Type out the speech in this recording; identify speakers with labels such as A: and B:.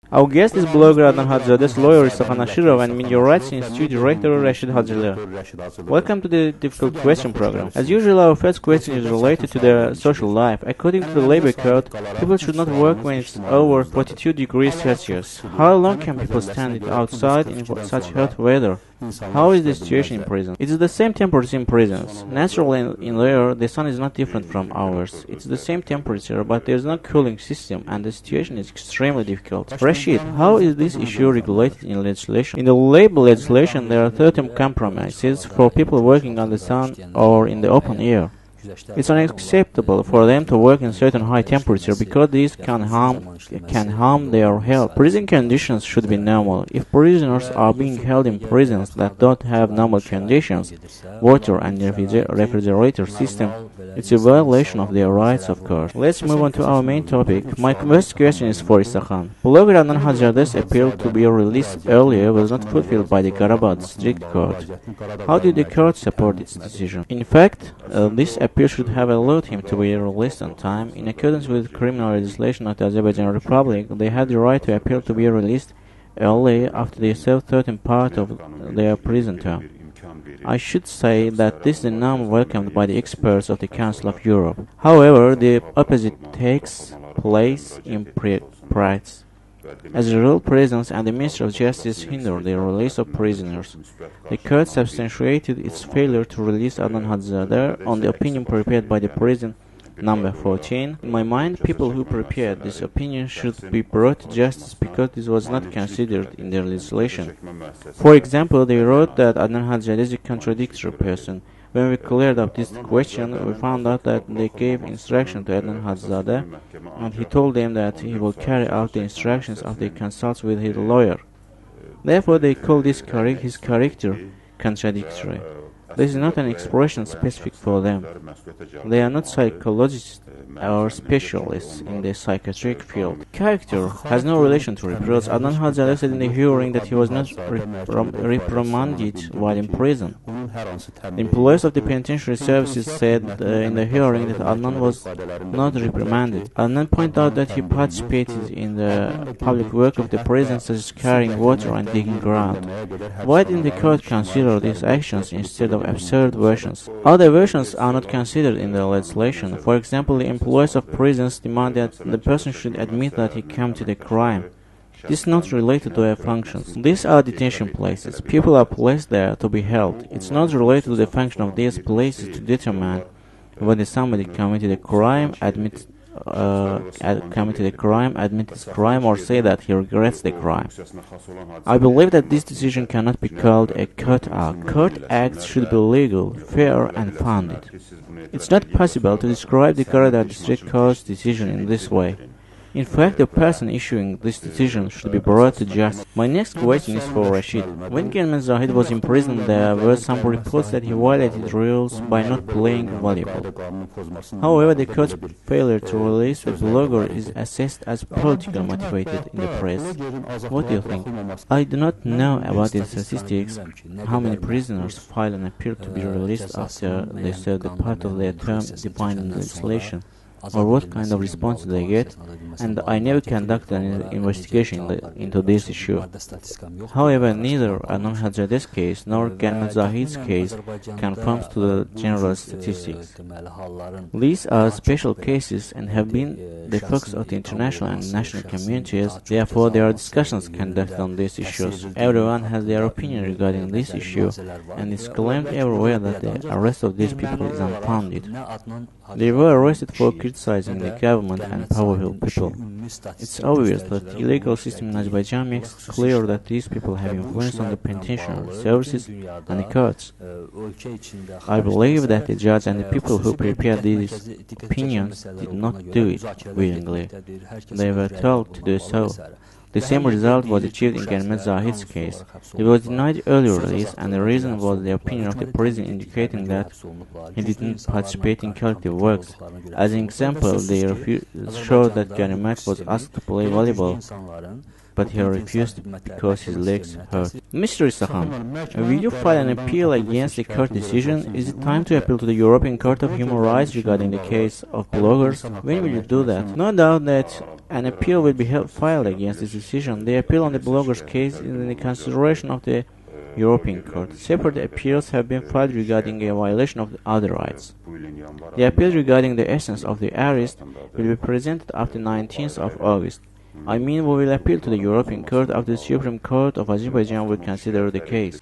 A: Our guest is blogger Adnan Hajizade's lawyer Isakhan Ashurov and Media Rights Institute director Rashid Hajili. Welcome to the Difficult Question program. As usual, our first question is related to their social life. According to the labor code, people should not work when it's over 42 degrees Celsius. How long can people stand it outside in such hot weather? How is the situation in prison? It is the same temperature in prisons. Naturally, in there, the sun is not different from ours. It's the same temperature, but there is no cooling system, and the situation is extremely difficult. Rashid, how is this issue regulated in legislation? In the labor legislation, there are certain compromises for people working on the sun or in the open air. It's unacceptable for them to work in certain high temperature because these can harm their health. Prison conditions should be normal. If prisoners are being held in prisons that don't have normal conditions, water and refrigerator system, it's a violation of their rights, of course. Let's move on to our main topic. My first question is for Isakhan. Blogger Adnan Hajizade's appeal to be released earlier was not fulfilled by the Karabakh District Court. How did the court support its decision? In fact, this appeal should have allowed him to be released on time. In accordance with criminal legislation of the Azerbaijan Republic, they had the right to appeal to be released early after they served certain part of their prison term. I should say that this is a norm welcomed by the experts of the Council of Europe. However, the opposite takes place in practice. As a rule, prisons and the Ministry of Justice hinder the release of prisoners. The court substantiated its failure to release Adnan Hajizade on the opinion prepared by the prison number 14. In my mind, people who prepared this opinion should be brought to justice because this was not considered in their legislation. For example, they wrote that Adnan Hajizade is a contradictory person. When we cleared up this question, we found out that they gave instruction to Adnan Hajizade, and he told them that he will carry out the instructions after he consults with his lawyer. Therefore, they call his character contradictory. This is not an expression specific for them. They are not psychologists or specialists in the psychiatric field. Character has no relation to reproach. Adnan Hajizade said in the hearing that he was not reprimanded while in prison. The employees of the penitentiary services said in the hearing that Adnan was not reprimanded. Adnan pointed out that he participated in the public work of the prison, such as carrying water and digging ground. Why didn't the court consider these actions instead of absurd versions? Other versions are not considered in the legislation. For example, the employees of prisons demand that the person should admit that he committed a crime. This is not related to their functions. These are detention places. People are placed there to be held. It's not related to the function of these places to determine whether somebody committed a crime, admits his crime, or say that he regrets the crime. I believe that this decision cannot be called a court act. Court acts should be legal, fair, and founded. It's not possible to describe the Karabakh District Court's decision in this way. In fact, the person issuing this decision should be brought to justice. My next question is for Rashid. When Adnan Hajizade was in prison, there were some reports that he violated rules by not playing volleyball. However, the court's failure to release the blogger is assessed as politically motivated in the press. What do you think? I do not know about the statistics, how many prisoners file an appeal to be released after they serve the part of their term defined in legislation, or what kind of response they get, and I never conducted an investigation into this issue. However, neither Adnan Hajizade's case nor Adnan Hajizade's case conforms to the general statistics. These are special cases and have been the focus of the international and national communities. Therefore, there are discussions conducted on these issues. Everyone has their opinion regarding this issue, and it's claimed everywhere that the arrest of these people is unfounded. They were arrested for criticizing the government and powerful people. It's obvious that the legal system in Azerbaijan makes it clear that these people have influence on the penitentiary services and the courts. I believe that the judge and the people who prepared these opinions did not do it willingly. They were told to do so. The same result was achieved in Adnan Hajizade's case. He was denied early release, and the reason was the opinion of the prison indicating that he didn't participate in collective works. As an example, they showed that Adnan was asked to play volleyball but he refused because his legs hurt. Mr. Isakhan, will you file an appeal against the court decision? Is it time to appeal to the European Court of Human Rights regarding the case of bloggers? When will you do that? No doubt that an appeal will be filed against this decision. The appeal on the bloggers case is in the consideration of the European Court. Separate appeals have been filed regarding a violation of other rights. The appeal regarding the essence of the arrest will be presented after 19th of August. I mean, we will appeal to the European Court after the Supreme Court of Azerbaijan will consider the case.